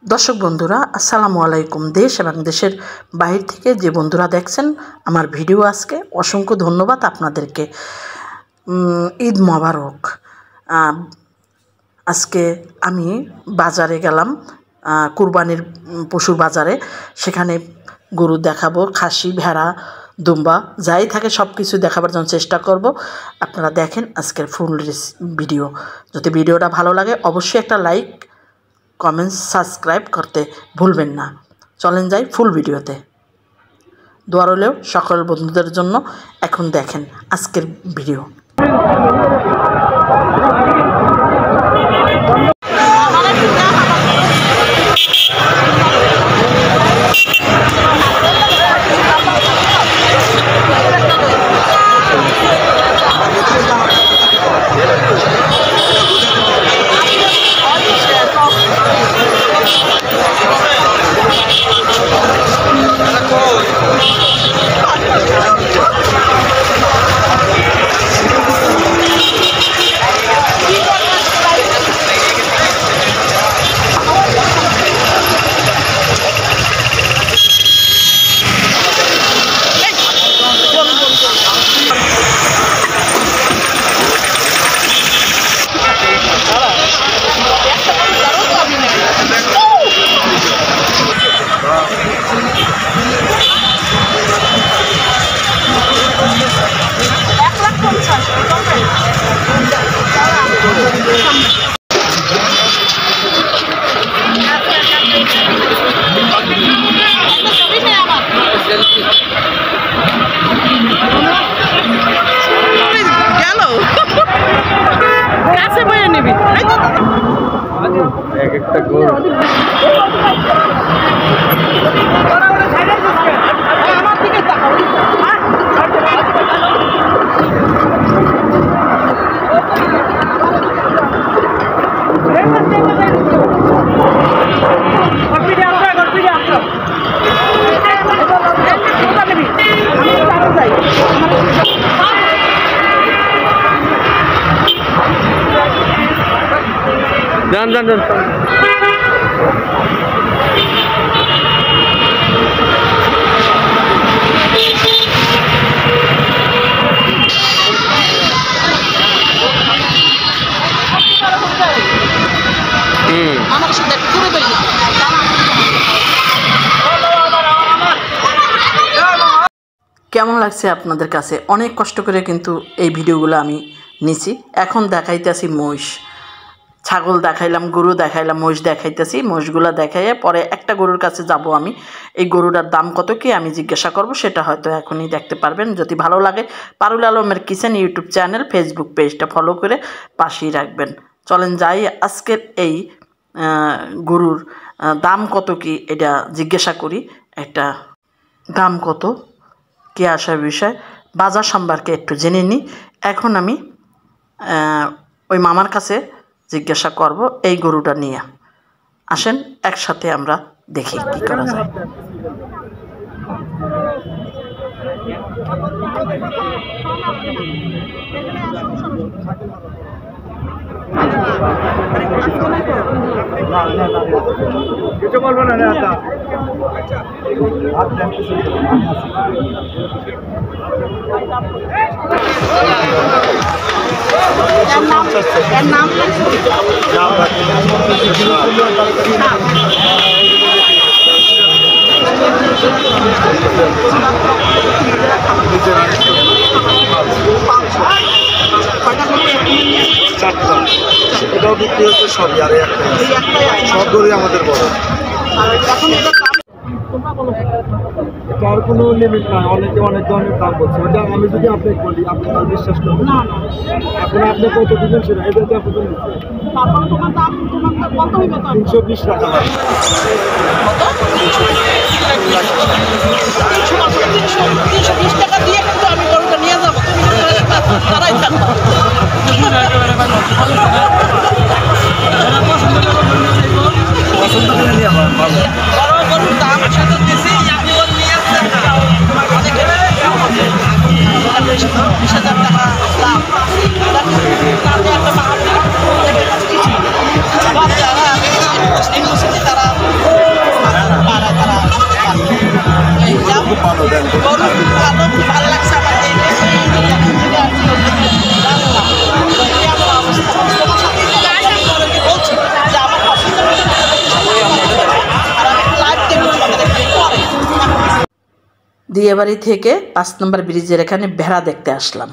दर्शक बंधुरा আসসালামু আলাইকুম। देश এবং দেশের বাহির থেকে যে বন্ধুরা দেখছেন আমার ভিডিও আজকে অসংখ্য ধন্যবাদ আপনাদেরকে। ঈদ মোবারক। আজকে আমি বাজারে গেলাম, কুরবানির পশুর বাজারে। সেখানে গরু দেখাবো, খাসি, ভেড়া, দুম্বা যাই থাকে সব কিছু দেখাবার জন্য চেষ্টা করব। আপনারা দেখেন আজকের ফুল ভিডিও। যদি ভিডিওটা ভালো লাগে অবশ্যই একটা লাইক, কমেন্টস, সাবস্ক্রাইব করতে ভুলবেন না। চলেন যাই ফুল ভিডিওতে। দোয়া রইলেও সকল বন্ধুদের জন্য। এখন দেখেন আজকের ভিডিও। এক একটা গোল যান যান যান। কেমন লাগছে আপনাদের কাছে? অনেক কষ্ট করে কিন্তু এই ভিডিওগুলো আমি নিছি। এখন দেখাইতেছি মহিষ, ছাগল দেখাইলাম, গরু দেখাইলাম, মহিষ দেখাইতেছি। মহিষগুলো দেখাইয়ে পরে একটা গরুর কাছে যাব আমি। এই গরুটার দাম কত কি আমি জিজ্ঞাসা করব, সেটা হয়তো এখনই দেখতে পারবেন। যদি ভালো লাগে পারুল আলমের কিচেন ইউটিউব চ্যানেল, ফেসবুক পেজটা ফলো করে পাশেই রাখবেন। চলেন যাই আজকের এই গরুর দাম কত কি এটা জিজ্ঞাসা করি। একটা দাম কত কে আসার বিষয়, বাজার সম্পর্কে একটু জেনে নিই। এখন আমি ওই মামার কাছে জিজ্ঞাসা করব এই গরুটা নিয়ে। আসেন একসাথে আমরা দেখি কি করা যায়। কিছু বলবো না চারটা, এটাও বিক্রি হচ্ছে সবই। আর সব দরই আমাদের বড়। তার কোনো লিমিট নাই, অনেকে অনেক ধরনের দাম বলছে। ওটা আমি যদি আপনাকে বলি আপনি তার বিশ্বাস করবেন না। এখন আপনি কত দিবেন সেটা এটা তো আপনি 320 টাকা। পছন্দ করে নিয়ে আমার দাম দিয়াবাড়ি থেকে 5 নম্বর ব্রিজের এখানে ভেড়া দেখতে আসলাম।